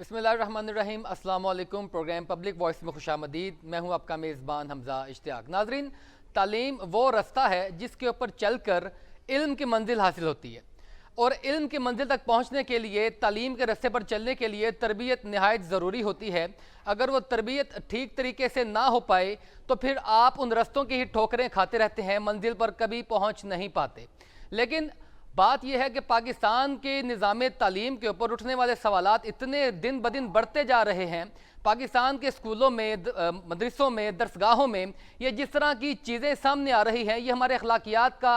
बिस्मिल्लाहिर्रहमानिर्रहीम, अस्सलाम वालेकुम। प्रोग्राम पब्लिक वॉइस में खुशामदीद। मैं हूं आपका मेज़बान हमज़ा इश्तियाक। नाज़रीन, तालीम वो रास्ता है जिसके ऊपर चलकर इल्म की मंजिल हासिल होती है, और इल्म की मंजिल तक पहुंचने के लिए तालीम के रास्ते पर चलने के लिए तरबियत नहायत ज़रूरी होती है। अगर वो तरबियत ठीक तरीके से ना हो पाए तो फिर आप उन रास्तों की ही ठोकरें खाते रहते हैं, मंजिल पर कभी पहुँच नहीं पाते। लेकिन बात यह है कि पाकिस्तान के निज़ाम तालीम के ऊपर उठने वाले सवालात इतने दिन ब दिन बढ़ते जा रहे हैं। पाकिस्तान के स्कूलों में, मदरसों में, दरसगाहों में ये जिस तरह की चीज़ें सामने आ रही हैं, ये हमारे अखलाकियात का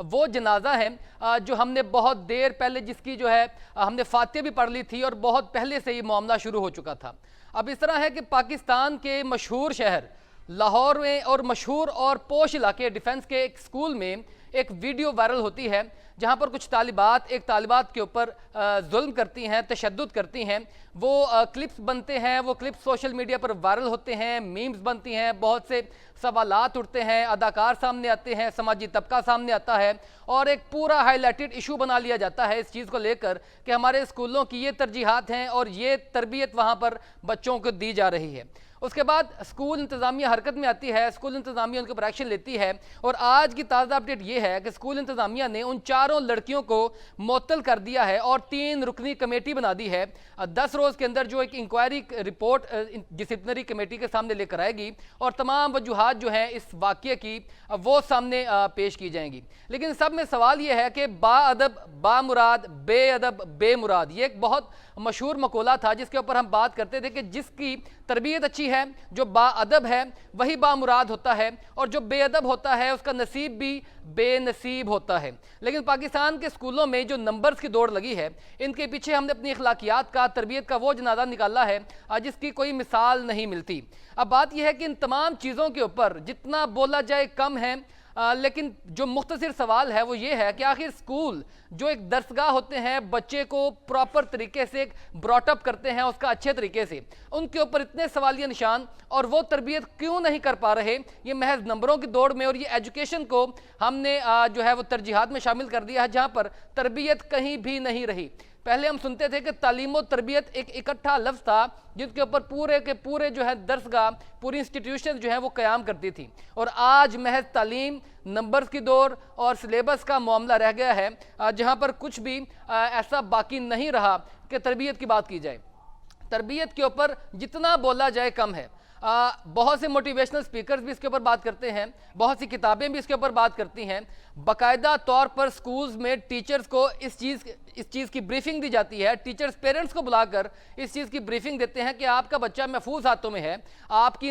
वो जनाजा है जो हमने बहुत देर पहले जिसकी जो है हमने फातिहा भी पढ़ ली थी, और बहुत पहले से ये मामला शुरू हो चुका था। अब इस तरह है कि पाकिस्तान के मशहूर शहर लाहौर में और मशहूर और पोश इलाके डिफेंस के एक स्कूल में एक वीडियो वायरल होती है, जहां पर कुछ तालिबात एक तालिबात के ऊपर जुल्म करती हैं, तशद्दुद करती हैं। वो क्लिप्स बनते हैं, वो क्लिप्स सोशल मीडिया पर वायरल होते हैं, मीम्स बनती हैं, बहुत से सवालात उठते हैं, अदाकार सामने आते हैं, समाजी तबका सामने आता है, और एक पूरा हाईलाइटेड इशू बना लिया जाता है इस चीज़ को लेकर कि हमारे स्कूलों की ये तरजीहात हैं और ये तरबियत वहाँ पर बच्चों को दी जा रही है। उसके बाद स्कूल इंतज़ामिया हरकत में आती है, स्कूल इंतज़ामिया उनके ऊपर एक्शन लेती है, और आज की ताज़ा अपडेट ये है कि स्कूल इंतज़ामिया ने उन चारों लड़कियों को मुअत्तल कर दिया है और 3 रुकनी कमेटी बना दी है। 10 रोज़ के अंदर जो एक इंक्वायरी रिपोर्ट डिसिप्लिनरी कमेटी के सामने लेकर आएगी, और तमाम वजूहात जो हैं इस वाक़ये की वो सामने पेश की जाएंगी। लेकिन सब में सवाल ये है कि बाअदब बामुराद, बेअदब बेमुराद, ये एक बहुत मशहूर मकोला था जिसके ऊपर हम बात करते थे कि जिसकी तरबियत अच्छी है, जो बाअदब है, वही बामुराद होता है, और जो बेअदब होता है उसका नसीब भी बेनसीब होता है। लेकिन पाकिस्तान के स्कूलों में जो नंबर्स की दौड़ लगी है, इनके पीछे हमने अपनी अखलाकियात का, तरबियत का वो जनाजा निकाला है जिसकी कोई मिसाल नहीं मिलती। अब बात यह है कि इन तमाम चीज़ों के ऊपर जितना बोला जाए कम है, लेकिन जो मुख्तसर सवाल है वो ये है कि आखिर स्कूल जो एक दरसगाह होते हैं, बच्चे को प्रॉपर तरीके से ब्रॉटअप करते हैं उसका अच्छे तरीके से, उनके ऊपर इतने सवालिया निशान, और वो तरबियत क्यों नहीं कर पा रहे। ये महज नंबरों की दौड़ में, और ये एजुकेशन को हमने जो है वो तरजीहात में शामिल कर दिया है जहाँ पर तरबियत कहीं भी नहीं रही। पहले हम सुनते थे कि तालीम और तरबियत एक इकट्ठा लफ्ज़ था जिसके ऊपर पूरे के पूरे जो है दरसगाह, पूरी इंस्टीट्यूशन जो है वो क़याम करती थी, और आज महज तालीम, नंबर्स की दौड़ और सिलेबस का मामला रह गया है जहाँ पर कुछ भी ऐसा बाकी नहीं रहा कि तरबियत की बात की जाए। तरबियत के ऊपर जितना बोला जाए कम है। बहुत से मोटिवेशनल स्पीकर्स भी इसके ऊपर बात करते हैं, बहुत सी किताबें भी इसके ऊपर बात करती हैं। बाकायदा तौर पर स्कूल्स में टीचर्स को इस चीज़ की ब्रीफिंग दी जाती है। टीचर्स पेरेंट्स को बुलाकर इस चीज़ की ब्रीफिंग देते हैं कि आपका बच्चा महफूज हाथों में है, आपकी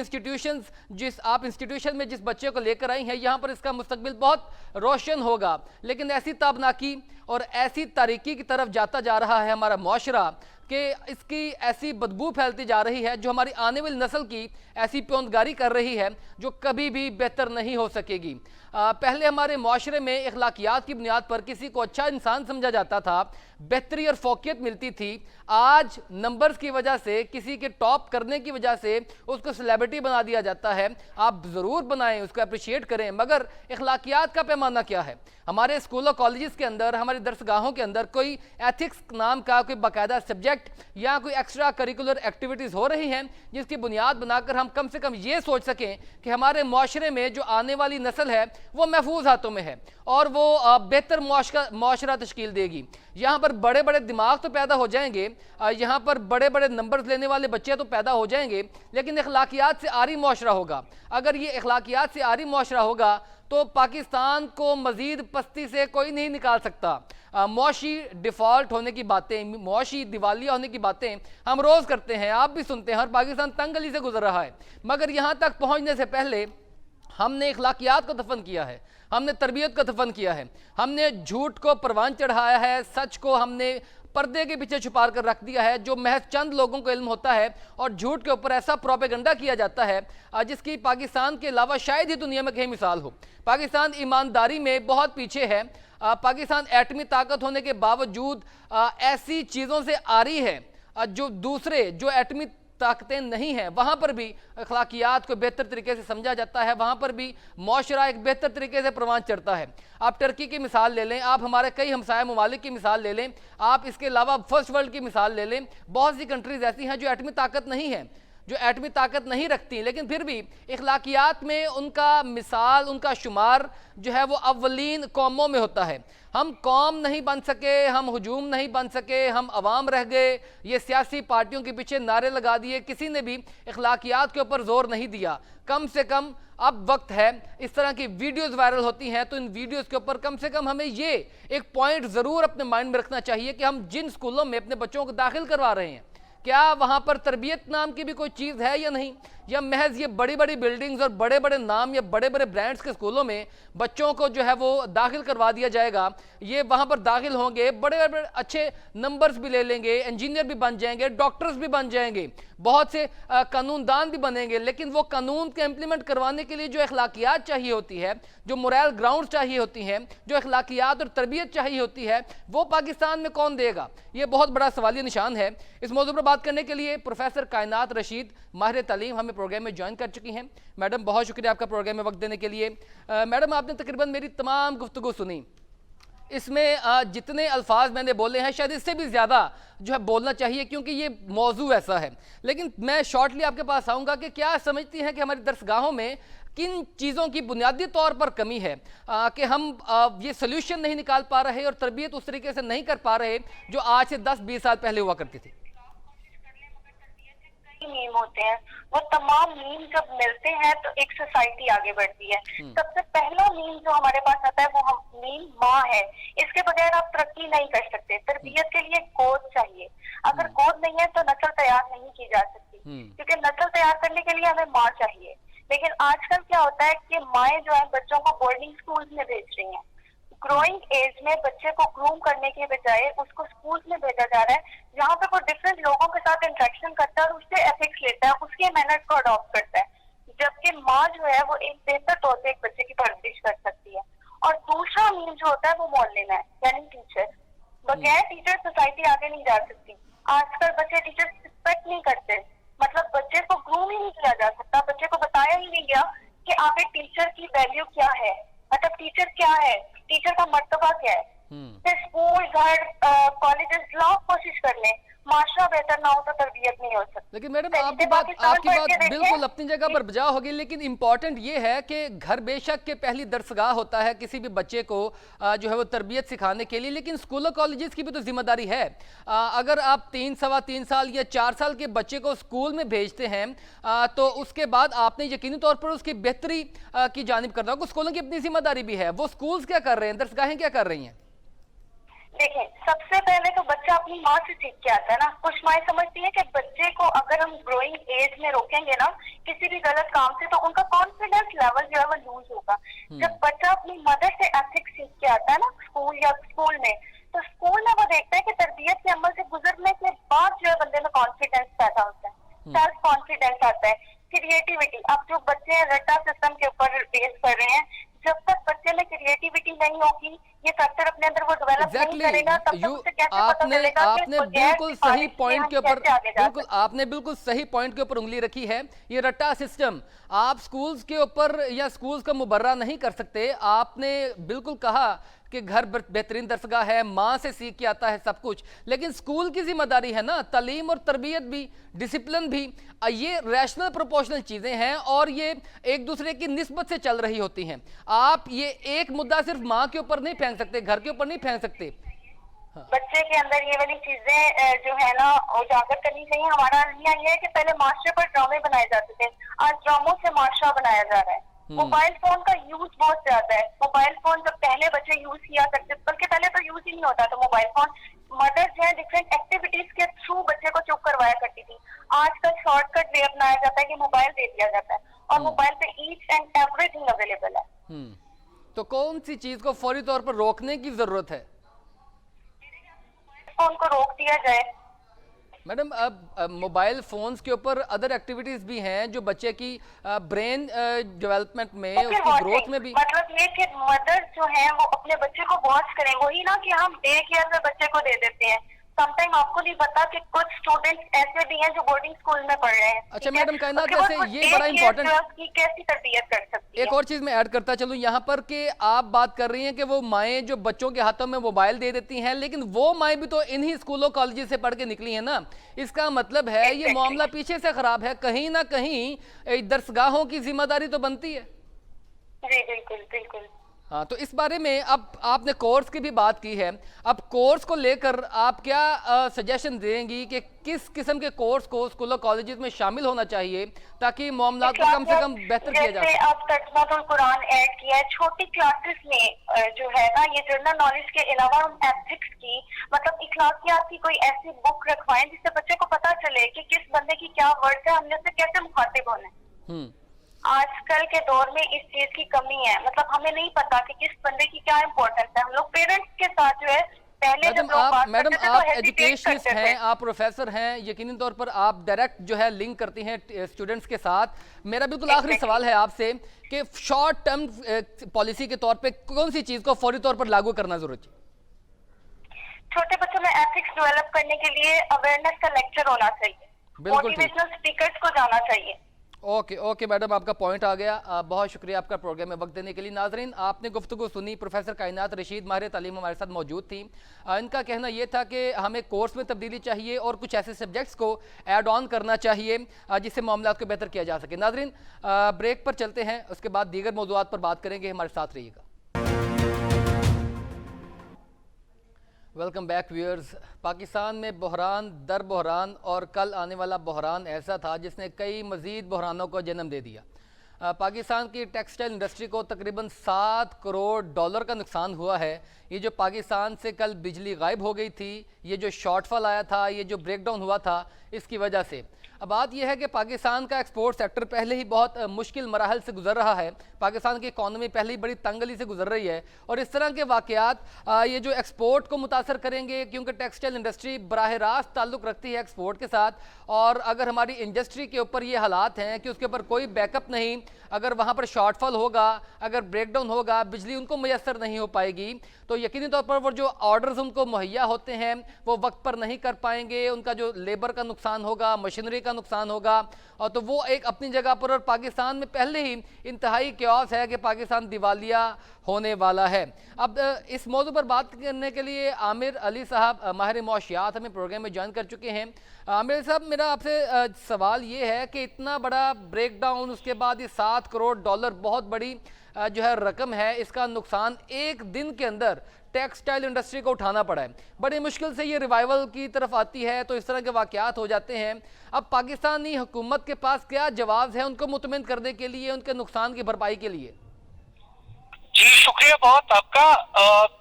आप इंस्टीट्यूशन में जिस बच्चे को लेकर आई हैं यहाँ पर इसका मुस्तकबिल बहुत रोशन होगा। लेकिन ऐसी ताबनाकी और ऐसी तारीकी की तरफ जाता जा रहा है हमारा मुआशरा कि इसकी ऐसी बदबू फैलती जा रही है जो हमारी आने वाली नस्ल की ऐसी प्योंदगारी कर रही है जो कभी भी बेहतर नहीं हो सकेगी। पहले हमारे मुआशरे में अखलाकियात की बुनियाद पर किसी को अच्छा इंसान समझा जाता था, बेहतरी और फोकियत मिलती थी। आज नंबर्स की वजह से, किसी के टॉप करने की वजह से उसको सेलिब्रिटी बना दिया जाता है। आप ज़रूर बनाएं, उसको अप्रिशिएट करें, मगर अखलाकियात का पैमाना क्या है? हमारे स्कूलों कॉलेजेस के अंदर, हमारी दरसगाहों के अंदर कोई एथिक्स नाम का कोई बाकायदा सब्जेक्ट या कोई एक्स्ट्रा करिकुलर एक्टिविटीज़ हो रही हैं जिसकी बुनियाद बनाकर हम कम से कम ये सोच सकें कि हमारे मुआशरे में जो आने वाली नस्ल है वो महफूज हाथों में है और वो बेहतर मुआशरा तश्कील देगी। यहाँ पर बड़े बड़े दिमाग तो पैदा हो जाएंगे, यहाँ पर बड़े बड़े नंबर्स लेने वाले बच्चे तो पैदा हो जाएंगे, लेकिन अखलाकियात से आरी मुआशरा होगा। अगर ये अखलाकियात से आरी मुआशरा होगा तो पाकिस्तान को मज़ीद पस्ती से कोई नहीं निकाल सकता। मुआशी डिफ़ॉल्ट होने की बातें, मुआशी दिवालिया होने की बातें हम रोज़ करते हैं, आप भी सुनते हैं, हर पाकिस्तान तंगली से गुजर रहा है। मगर यहाँ तक पहुँचने से पहले हमने अखलाकियात को दफन किया है, हमने तरबियत को दफन किया है, हमने झूठ को परवान चढ़ाया है, सच को हमने पर्दे के पीछे छुपा कर रख दिया है जो महज चंद लोगों को इल्म होता है, और झूठ के ऊपर ऐसा प्रोपेगेंडा किया जाता है जिसकी पाकिस्तान के अलावा शायद ही दुनिया में कहीं मिसाल हो। पाकिस्तान ईमानदारी में बहुत पीछे है। पाकिस्तान एटमी ताकत होने के बावजूद ऐसी चीज़ों से आरी है जो दूसरे जो एटमी ताकतें नहीं हैं, वहाँ पर भी अखलाकियात को बेहतर तरीके से समझा जाता है, वहाँ पर भी माशरा एक बेहतर तरीके से परवान चढ़ता है। आप टर्की की मिसाल ले लें, आप हमारे कई हमसाया ममालिक की मिसाल ले लें, आप इसके अलावा फर्स्ट वर्ल्ड की मिसाल ले लें। बहुत सी कंट्रीज़ ऐसी हैं जो एटमी ताकत नहीं है, जो एटमी ताकत नहीं रखती, लेकिन फिर भी इखलाकियात में उनका मिसाल, उनका शुमार जो है वो अव्वलीन कौमों में होता है। हम कौम नहीं बन सके, हम हुजूम नहीं बन सके, हम अवाम रह गए, ये सियासी पार्टियों के पीछे नारे लगा दिए, किसी ने भी इखलाकियात के ऊपर जोर नहीं दिया। कम से कम अब वक्त है, इस तरह की वीडियोस वायरल होती हैं तो इन वीडियोस के ऊपर कम से कम हमें ये एक पॉइंट ज़रूर अपने माइंड में रखना चाहिए कि हम जिन स्कूलों में अपने बच्चों को दाखिल करवा रहे हैं, क्या वहाँ पर तरबियत नाम की भी कोई चीज़ है या नहीं, या महज ये बड़ी बड़ी बिल्डिंग्स और बड़े बड़े नाम या बड़े बड़े ब्रांड्स के स्कूलों में बच्चों को जो है वो दाखिल करवा दिया जाएगा। ये वहाँ पर दाखिल होंगे, बड़े बड़े अच्छे नंबर्स भी ले लेंगे, इंजीनियर भी बन जाएंगे, डॉक्टर्स भी बन जाएंगे, बहुत से कानूनदान भी बनेंगे, लेकिन वो कानून के इम्प्लीमेंट करवाने के लिए जो अखलाकियात चाहिए होती है, जो मोरल ग्राउंड चाहिए होती हैं, जो अखलाकियात और तरबियत चाहिए होती है, वो पाकिस्तान में कौन देगा? ये बहुत बड़ा सवालिया निशान है। इस मौजू पर बात करने के लिए प्रोफेसर कायनात रशीद, माहिर तालीम, हमें प्रोग्राम में ज्वाइन कर चुकी हैं। मैडम, बहुत शुक्रिया आपका प्रोग्राम में वक्त देने के लिए। मैडम, आपने तकरीबन मेरी तमाम गुफ्तगू सुनी, इसमें जितने अल्फाज मैंने बोले हैं शायद इससे भी ज़्यादा जो है बोलना चाहिए, क्योंकि ये मौजू ऐसा है। लेकिन मैं शॉर्टली आपके पास आऊँगा कि क्या समझती हैं कि हमारी दरसगाहों में किन चीज़ों की बुनियादी तौर पर कमी है कि हम ये सोल्यूशन नहीं निकाल पा रहे और तरबियत उस तरीके से नहीं कर पा रहे जो आज से 10-20 साल पहले हुआ करती थी? नीम होते हैं, वो तमाम नीम जब मिलते हैं तो एक सोसाइटी आगे बढ़ती है। सबसे पहला नीम जो हमारे पास आता है वो हम नीम माँ है। इसके बगैर आप तरक्की नहीं कर सकते। तरबियत के लिए गोद चाहिए, अगर गोद नहीं है तो नस्ल तैयार नहीं की जा सकती, क्योंकि नस्ल तैयार करने के लिए हमें माँ चाहिए। लेकिन आजकल क्या होता है कि माएँ जो है बच्चों को बोर्डिंग स्कूल में भेज रही हैं। ग्रोइंग एज में बच्चे को ग्रूम करने के बजाय उसको स्कूल में भेजा जा रहा है, जहाँ पे वो डिफरेंट लोगों के साथ इंटरेक्शन करता है और उससे एथिक्स लेता है, उसके मैनर्स को अडॉप्ट करता है। जबकि माँ जो है वो एक बेहतर तौर पे एक बच्चे की परवरिश कर सकती है। और दूसरा मीन जो होता है वो मौलिम है, यानी टीचर। बगैर टीचर सोसाइटी आगे नहीं जा सकती। आजकल बच्चे टीचर रिस्पेक्ट नहीं करते, मतलब बच्चे को ग्रूम ही नहीं किया जा सकता, बच्चे को बताया ही नहीं गया कि आप एक टीचर की वैल्यू क्या है, मतलब टीचर क्या है, टीचर का मर्तबा क्या है। स्कूल, घर, कॉलेजेस लाख कोशिश कर लें, माशरा बेहतर ना हो तो तरबियत नहीं हो सकती। लेकिन मैडम, आपकी बात बिल्कुल अपनी जगह पर बजा होगी, लेकिन इंपॉर्टेंट ये है कि घर बेशक के पहली दरसगाह होता है किसी भी बच्चे को जो है वो तरबियत सिखाने के लिए, लेकिन स्कूलों कॉलेजेस की भी तो जिम्मेदारी है। अगर आप 3-3.25 साल या 4 साल के बच्चे को स्कूल में भेजते हैं तो उसके बाद आपने यकीनी तौर पर उसकी बेहतरी की जानिब करना होगा। स्कूलों की अपनी जिम्मेदारी भी है, वो स्कूल्स क्या कर रहे हैं, दरसगाहें क्या कर रही हैं? देखिए, सबसे पहले तो बच्चा अपनी माँ से सीख के आता है ना। कुछ माएँ समझती हैं कि बच्चे को अगर हम ग्रोइंग एज में रोकेंगे ना किसी भी गलत काम से तो उनका कॉन्फिडेंस लेवल जो है वो लूज होगा। जब बच्चा अपनी मदर से एथिक्स सीख के आता है ना स्कूल या स्कूल में, तो स्कूल में वो देखता है कि तरबियत के अमल से गुजरने के बाद जो है बंदे में कॉन्फिडेंस पैदा होता है, सेल्फ कॉन्फिडेंस आता है, क्रिएटिविटी। अब जो बच्चे रट्टा सिस्टम के ऊपर बेस कर रहे हैं, जब तक बच्चे में क्रिएटिविटी नहीं होगी, ये फैक्टर अपने अंदर वो डेवलप नहीं करेगा, तब तक उसे कैसे पता चलेगा कि बिल्कुल सही पॉइंट के ऊपर आपने बिल्कुल सही पॉइंट के ऊपर उंगली रखी है। ये रट्टा सिस्टम आप स्कूल्स के ऊपर या स्कूल्स का मुबर्रा नहीं कर सकते। आपने बिल्कुल कहा कि घर बेहतरीन दरसगाह है, माँ से सीख के आता है सब कुछ, लेकिन स्कूल की जिम्मेदारी है ना, तालीम और तरबियत भी, डिसिप्लिन भी। ये रैशनल प्रोपोर्शनल चीज़ें हैं और ये एक दूसरे की निस्बत से चल रही होती हैं। आप ये एक मुद्दा सिर्फ माँ के ऊपर नहीं फेंक सकते, घर के ऊपर नहीं फेंक सकते। हाँ। बच्चे के अंदर ये वाली चीजें जो है ना उजागर करनी चाहिए। हमारा यहाँ ये है कि पहले माशरे पर ड्रामे बनाए जाते थे, आज ड्रामों से माशरा बनाया जा रहा है। मोबाइल फोन का यूज बहुत ज्यादा है। मोबाइल फोन जब पहले बच्चे यूज किया करते, बल्कि पहले तो यूज ही नहीं होता था मोबाइल फोन। मदर जो है डिफरेंट एक्टिविटीज के थ्रू बच्चे को चुप करवाया करती थी। आजकल शॉर्टकट वे अपनाया जाता है कि मोबाइल दे दिया जाता है और मोबाइल पे ईच एंड एवरीथिंग अवेलेबल है। तो कौन सी चीज को फौरी तौर पर रोकने की जरूरत है? फोन को रोक दिया जाए। मैडम, अब मोबाइल फोन्स के ऊपर अदर एक्टिविटीज भी हैं जो बच्चे की ब्रेन डेवलपमेंट में, उसकी ग्रोथ में भी, मतलब ये कि मदर जो है वो अपने बच्चे को वॉच करें, वही ना कि हम डे केयर में बच्चे को दे देते हैं। समटाइम आपको नहीं पता कि कुछ स्टूडेंट्स ऐसे भी हैं जो बोर्डिंग स्कूल में पढ़ रहे हैं। अच्छा मैडम कायनात, जैसे ये बड़ा इंपॉर्टेंट, की कैसी तरबियत कर सकती है। एक और चीज मैं ऐड करता चलूं यहाँ पर कि आप बात कर रही हैं कि वो माएँ जो बच्चों के हाथों में मोबाइल दे देती हैं, लेकिन वो माएँ भी तो इन्हीं स्कूलों कॉलेज से पढ़ के निकली हैं ना। इसका मतलब है ये मामला पीछे से खराब है, कहीं ना कहीं दरसगाहों की जिम्मेदारी तो बनती है। जी बिल्कुल बिल्कुल। हाँ, तो इस बारे में अब आपने कोर्स की भी बात की है, अब कोर्स को लेकर आप क्या सजेशन देंगी कि किस किस्म के कोर्स को स्कूलों कॉलेजेस में शामिल होना चाहिए ताकि मामला को कम से कम बेहतर किया जा सके? जैसे आप तर्जुमातुल कुरान ऐड किया है, छोटी क्लासेस में जो है ना, ये जनरल नॉलेज के अलावा हम एथिक्स की, मतलब इखलाकियात की कोई ऐसी बुक रखवाएं जिससे बच्चे को पता चले कि किस बंदे की क्या वर्ड है, हमने उससे कैसे मुखातिब होना है। आजकल के दौर में इस चीज की कमी है, मतलब हमें नहीं पता कि किस बंदे की क्या इम्पोर्टेंस है। हम लोग पेरेंट्स के साथ जो है पहले मैडम आप एजुकेशनिस्ट हैं, आप प्रोफेसर हैं, यकीनी तौर पर आप डायरेक्ट जो है लिंक करती हैं स्टूडेंट्स के साथ। मेरा बिल्कुल आखिरी सवाल है आपसे कि शॉर्ट टर्म पॉलिसी के तौर पे कौन सी चीज को फौरी तौर पर लागू करना जरूरी है? छोटे बच्चों में एथिक्स डेवलप करने के लिए अवेयरनेस का लेक्चर होना चाहिए, मोटिवेशनल स्पीकर्स को जाना चाहिए। ओके ओके मैडम, आपका पॉइंट आ गया। बहुत शुक्रिया आपका प्रोग्राम में वक्त देने के लिए। नाजरीन, आपने गुफ्तगू सुनी, प्रोफेसर कायनात रशीद माहिर तालीम हमारे साथ मौजूद थी। इनका कहना यह था कि हमें कोर्स में तब्दीली चाहिए और कुछ ऐसे सब्जेक्ट्स को ऐड ऑन करना चाहिए जिससे मामला को बेहतर किया जा सके। नाजरीन, ब्रेक पर चलते हैं, उसके बाद दीगर मौज़ूआत पर बात करेंगे, हमारे साथ रहिएगा। Welcome back viewers. पाकिस्तान में बहरान दर बहरान और कल आने वाला बहरान ऐसा था जिसने कई मज़ीद बहरानों को जन्म दे दिया। पाकिस्तान की टेक्सटाइल इंडस्ट्री को तकरीबन 7 करोड़ डॉलर का नुकसान हुआ है। ये जो पाकिस्तान से कल बिजली गायब हो गई थी, ये जो शॉर्टफॉल आया था, ये जो ब्रेकडाउन हुआ था, इसकी वजह से अब बात यह है कि पाकिस्तान का एक्सपोर्ट सेक्टर पहले ही बहुत मुश्किल मराहल से गुजर रहा है। पाकिस्तान की इकॉनमी पहले ही बड़ी तंगली से गुजर रही है और इस तरह के वाक़यात ये जो एक्सपोर्ट को मुतासर करेंगे, क्योंकि टेक्सटाइल इंडस्ट्री बराह रास्त ताल्लुक़ रखती है एक्सपोर्ट के साथ। और अगर हमारी इंडस्ट्री के ऊपर ये हालात हैं कि उसके ऊपर कोई बैकअप नहीं, अगर वहाँ पर शॉर्टफॉल होगा, अगर ब्रेकडाउन होगा, बिजली उनको मैसर नहीं हो पाएगी, तो यकीनी तौर पर वो जो ऑर्डर्स उनको मुहैया होते हैं वो वक्त पर नहीं कर पाएंगे। उनका जो लेबर का नुकसान होगा, मशीनरी का नुकसान होगा, और तो वो एक अपनी जगह पर। और पाकिस्तान में पहले ही इंतहाई क्यास है कि पाकिस्तान दिवालिया होने वाला है। अब इस मौजू पर बात करने के लिए आमिर अली साहब माहिर मौशियात हमें प्रोग्राम में ज्वाइन कर चुके हैं। आमिर साहब, मेरा आपसे सवाल ये है कि इतना बड़ा ब्रेकडाउन, उसके बाद ये 7 करोड़ डॉलर बहुत बड़ी जो है रकम है, इसका नुकसान एक दिन के अंदर टेक्सटाइल इंडस्ट्री को उठाना पड़ा है। बड़ी मुश्किल से ये रिवाइवल की तरफ आती है, तो इस तरह के वाक़यात हो जाते हैं। अब पाकिस्तानी हुकूमत के पास क्या जवाब है उनको मुतमिन करने के लिए, उनके नुकसान की भरपाई के लिए? जी शुक्रिया बहुत आपका।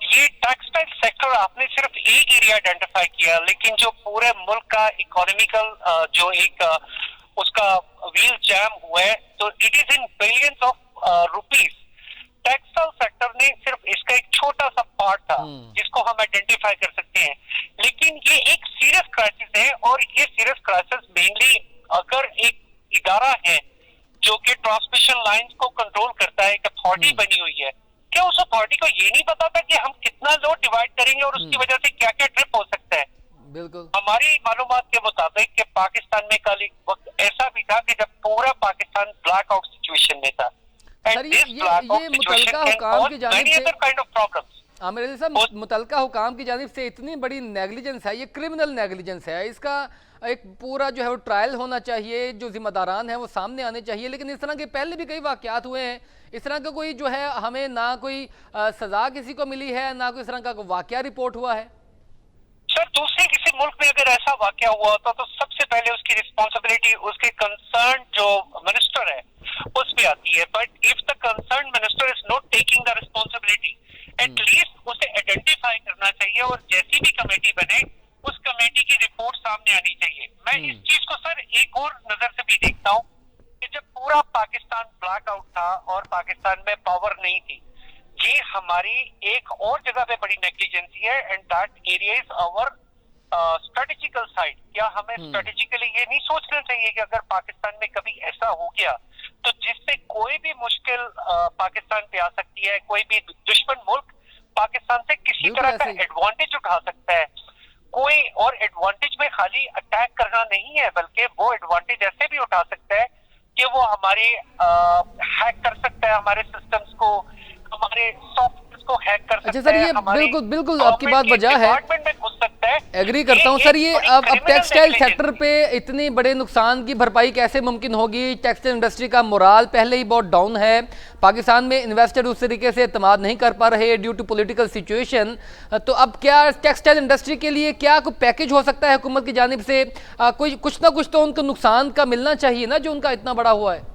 ये टेक्सटाइल सेक्टर आपने सिर्फ एक एरिया आइडेंटिफाई किया, लेकिन जो पूरे मुल्क का इकोनॉमिकल जो एक उसका व्हील जैम हुआ है, तो it is in billions of rupees. Textile sector ने सिर्फ इसका एक छोटा सा पार्ट था जिसको हम आइडेंटिफाई कर सकते हैं, लेकिन ये एक सीरियस क्राइसिस है। और ये सीरियस क्राइसिस मेनली अगर एक इदारा है जो कि ट्रांसमिशन लाइंस को कंट्रोल करता है, एक अथॉरिटी बनी हुई है, क्या उस अथॉरिटी को ये नहीं पता था कि हम कितना लोड डिवाइड करेंगे और उसकी वजह से क्या क्या ट्रिप हो सकता है? बिल्कुल। हमारी मालूमात के मुताबिक कि पाकिस्तान में कल एक वक्त ऐसा भी था कि जब पूरा पाकिस्तान ब्लैक आउट सिचुएशन में था। ये मुतलका हुकाम की जानिब से, आमिर अली साहब, मुतलका हुकाम की जानिब से इतनी बड़ी नेगलिजेंस है, ये क्रिमिनल नेगलिजेंस है। इसका एक पूरा जो है वो ट्रायल होना चाहिए, जो जिम्मेदारान हैं वो सामने आने चाहिए। लेकिन इस तरह के पहले भी कई वाक़यात हुए हैं, इस तरह का कोई जो है हमें ना कोई सजा किसी को मिली है, ना कोई इस तरह का कोई वाक़या रिपोर्ट हुआ है। सर, दूसरे किसी मुल्क में अगर ऐसा वाक़या हुआ होता तो सबसे पहले उसकी रिस्पॉन्सिबिलिटी उसके कंसर्न जो मिनिस्टर है उस पे आती है। But if the concern minister is not taking the responsibility, at least उसे आइडेंटिफाई करना चाहिए और जैसी भी कमेटी बने उस कमेटी की रिपोर्ट सामने आनी चाहिए। मैं इस चीज को सर एक और नजर से भी देखता हूँ कि जब पूरा पाकिस्तान ब्लैक आउट था और पाकिस्तान में पावर नहीं थी, ये हमारी एक और जगह पे बड़ी नेग्लिजेंसी है, and that area is our strategical side. क्या हमें स्ट्रेटेजिकली ये नहीं सोचना चाहिए कि अगर पाकिस्तान में कभी ऐसा हो गया तो जिससे कोई भी मुश्किल पाकिस्तान पे आ सकती है, कोई भी दुश्मन मुल्क पाकिस्तान से किसी तरह का एडवांटेज उठा सकता है। कोई और एडवांटेज में खाली अटैक करना नहीं है, बल्कि वो एडवांटेज ऐसे भी उठा सकता है कि वो हमारे हैक कर सकता है हमारे सिस्टम्स को, हमारे सॉफ्टवेयर को हैक कर सकता है। अच्छा सर, ये बिल्कुल बिल्कुल आपकी बात वजह है, डिपार्टमेंट में घुस सकता है। एग्री करता हूँ सर। ये अब टेक्सटाइल सेक्टर पे इतने बड़े नुकसान की भरपाई कैसे मुमकिन होगी? टेक्सटाइल इंडस्ट्री का मोराल पहले ही बहुत डाउन है, पाकिस्तान में इन्वेस्टर उस तरीके से एतमाद नहीं कर पा रहे ड्यू टू पॉलिटिकल सिचुएशन। तो अब क्या टेक्सटाइल इंडस्ट्री के लिए क्या कोई पैकेज हो सकता है हुकूमत की जानिब से? कोई कुछ ना कुछ तो उनको नुकसान का मिलना चाहिए ना, जो उनका इतना बड़ा हुआ है।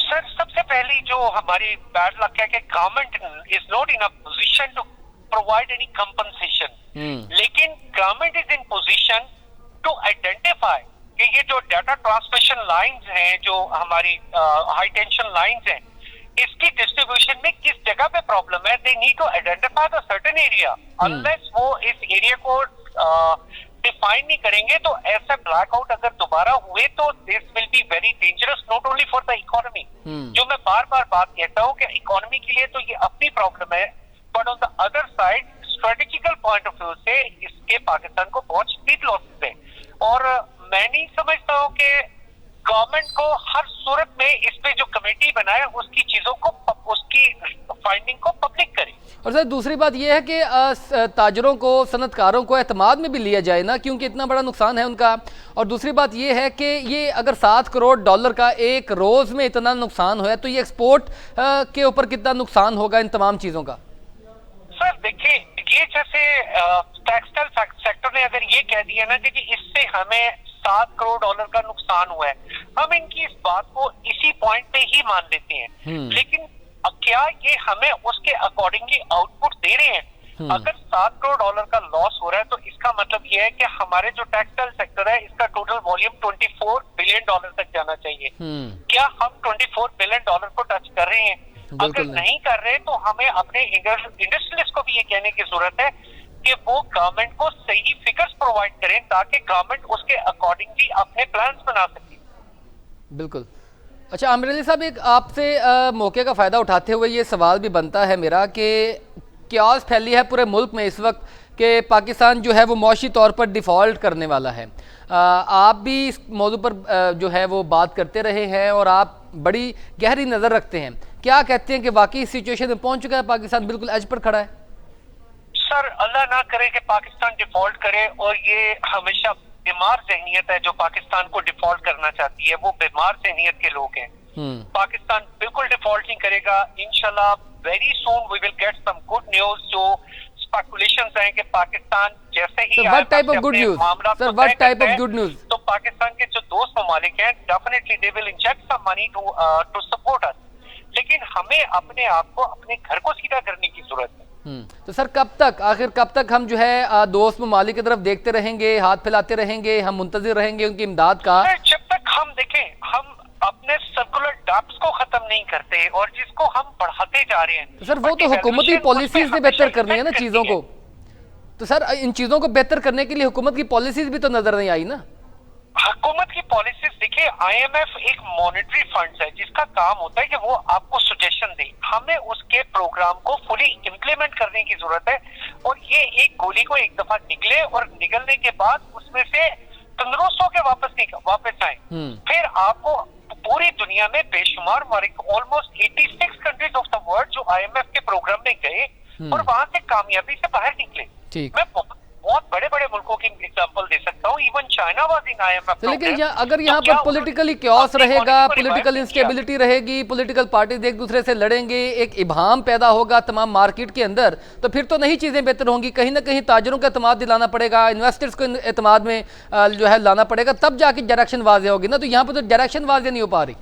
सर, सबसे पहली जो हमारी बैड लक है कि government is not in a position to provide any compensation, लेकिन government is in position to identify कि ये जो डाटा ट्रांसमिशन लाइंस हैं, जो हमारी हाई टेंशन लाइंस हैं, इसकी डिस्ट्रीब्यूशन में किस जगह पे प्रॉब्लम है। They need to identify the certain area. Unless वो इस एरिया को डिफाइन नहीं करेंगे तो ऐसे ब्लैकआउट अगर दोबारा हुए तो this will be very dangerous not only for the economy. जो मैं बार बार बात कहता हूँ कि इकोनॉमी के लिए तो ये अपनी प्रॉब्लम है, but on the other side strategical point of view से इसके पाकिस्तान को बहुत शदीद लॉसेस है। और मैं नहीं समझता हूँ कि गवर्नमेंट को हर सूरत में इस पे जो कमेटी बनाए उसकी चीजों को, उसकी फाइंडिंग को पब्लिक करे। और सर दूसरी बात यह है कि ताजरों को, सनतकारों को एतमाद में भी लिया जाए ना, क्योंकि इतना बड़ा नुकसान है उनका। और दूसरी बात यह है कि ये अगर $7 करोड़ का एक रोज में इतना नुकसान हुआ तो ये एक्सपोर्ट के ऊपर कितना नुकसान होगा इन तमाम चीजों का? सर देखिए, ये जैसे टेक्सटाइल सेक्टर ने अगर ये कह दिया ना कि जी इससे हमें $7 करोड़ का नुकसान हुआ है, हम इनकी इस बात को इसी पॉइंट पे ही मान लेते हैं। लेकिन क्या ये हमें उसके अकॉर्डिंगली आउटपुट दे रहे हैं? अगर $7 करोड़ का लॉस हो रहा है तो इसका मतलब ये है कि हमारे जो टेक्सटाइल सेक्टर है इसका टोटल वॉल्यूम $24 बिलियन तक जाना चाहिए। क्या हम $24 बिलियन को टच कर रहे हैं? अगर नहीं कर रहे तो हमें अपने इंडस्ट्रियलिस्ट को भी ये कहने की जरूरत है कि वो गवर्नमेंट को सही फिगर्स प्रोवाइड करें ताकि गवर्नमेंट उसके अकॉर्डिंगली अपने प्लान्स बना सके। बिल्कुल। अच्छा आमिर अली साहब, एक आपसे मौके का फ़ायदा उठाते हुए ये सवाल भी बनता है मेरा कि क्यास फैली है पूरे मुल्क में इस वक्त कि पाकिस्तान जो है वो मौशी तौर पर डिफ़ॉल्ट करने वाला है। आप भी इस मौजू पर जो है वो बात करते रहे हैं और आप बड़ी गहरी नज़र रखते हैं। क्या कहते हैं कि वाकई इस सिचुएशन में पहुंच चुका है पाकिस्तान, बिल्कुल एज पर खड़ा है? सर, अल्लाह ना करे कि पाकिस्तान डिफॉल्ट करे, और ये हमेशा बीमार ज़हनियत है जो पाकिस्तान को डिफॉल्ट करना चाहती है। वो बीमार ज़हनियत के लोग हैं। पाकिस्तान बिल्कुल डिफॉल्ट नहीं करेगा। इंशाल्लाह very soon we will get some good news. जो स्पेकुलेशंस हैं कि पाकिस्तान जैसे ही what type of good news sir, what type of good news? तो पाकिस्तान के जो दोस्त ममालिक हैं definitely they will inject some money to support us, लेकिन हमें अपने आप को अपने घर को सीधा करने की जरूरत है। तो सर कब तक, आखिर कब तक हम जो है दोस्त ममालिक की तरफ देखते रहेंगे, हाथ फैलाते रहेंगे, हम मुंतजिर रहेंगे उनकी इमदाद का? जब तक हम देखें, हम अपने सर्कुलर डक्ट्स को खत्म नहीं करते और जिसको हम बढ़ाते जा रहे हैं। तो सर वो तो हुकूमती पॉलिसीज से बेहतर करनी है ना चीजों को। तो सर इन चीजों को बेहतर करने के लिए हुकूमत की पॉलिसीज भी तो नजर नहीं आई ना। हुकूमत की पॉलिसीज देखिए, IMF एक मॉनेटरी फंड है जिसका काम होता है कि वो आपको सजेशन दे, हमें उसके प्रोग्राम को फुली इम्प्लीमेंट करने की जरूरत है। और ये एक गोली को एक दफा निकले और निकलने के बाद उसमें से तंदुरुस्त होकर वापस आए, फिर आपको पूरी दुनिया में बेशुमार almost 86 countries of the world जो IMF के प्रोग्राम में गए और वहां से कामयाबी से बाहर निकले। मैं बहुत बड़े बड़े मुल्कों की एग्जांपल दे सकता हूँ, even China was in IMF। लेकिन अगर यहाँ पर पॉलिटिकली क्योस रहेगा, पॉलिटिकल इंस्टेबिलिटी रहेगी, पॉलिटिकल पार्टीज एक दूसरे से लड़ेंगे, एक इबाम पैदा होगा तमाम मार्केट के अंदर, तो फिर तो नहीं चीजें बेहतर होंगी। कहीं ना कहीं ताजरों का एतमाद दिलाना पड़ेगा, इन्वेस्टर्स को एतमाद में जो है लाना पड़ेगा, तब जाके डायरेक्शन वाज़ेह होगी ना। तो यहाँ पर तो डायरेक्शन वाज़ेह नहीं हो पा रही।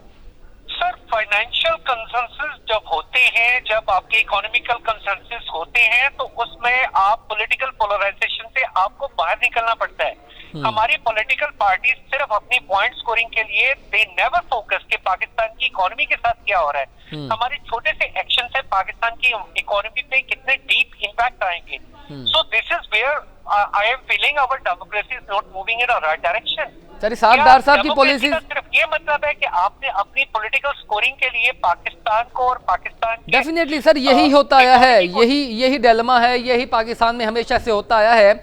सर, फाइनेंशियल कंसेंसस जब होते हैं, जब आपके इकोनॉमिकल कंसेंसस होते हैं, तो उसमें आप पॉलिटिकल पोलराइजेशन से आपको बाहर निकलना पड़ता है। हमारी पॉलिटिकल पार्टी सिर्फ अपनी पॉइंट स्कोरिंग के लिए दे नेवर फोकस कि पाकिस्तान की इकोनॉमी के साथ क्या हो रहा है। हमारे छोटे से एक्शन से पाकिस्तान की इकोनॉमी पे कितने डीप इम्पैक्ट आएंगे। So this is where I am feeling our democracy is not moving in a right direction. Sir साहब की पॉलिसी सिर्फ ये मतलब है कि आपने अपनी पॉलिटिकल स्कोरिंग के लिए पाकिस्तान को और पाकिस्तान डेफिनेटली सर यही होता आया है, यही डिलेमा है, यही पाकिस्तान में हमेशा से होता आया है।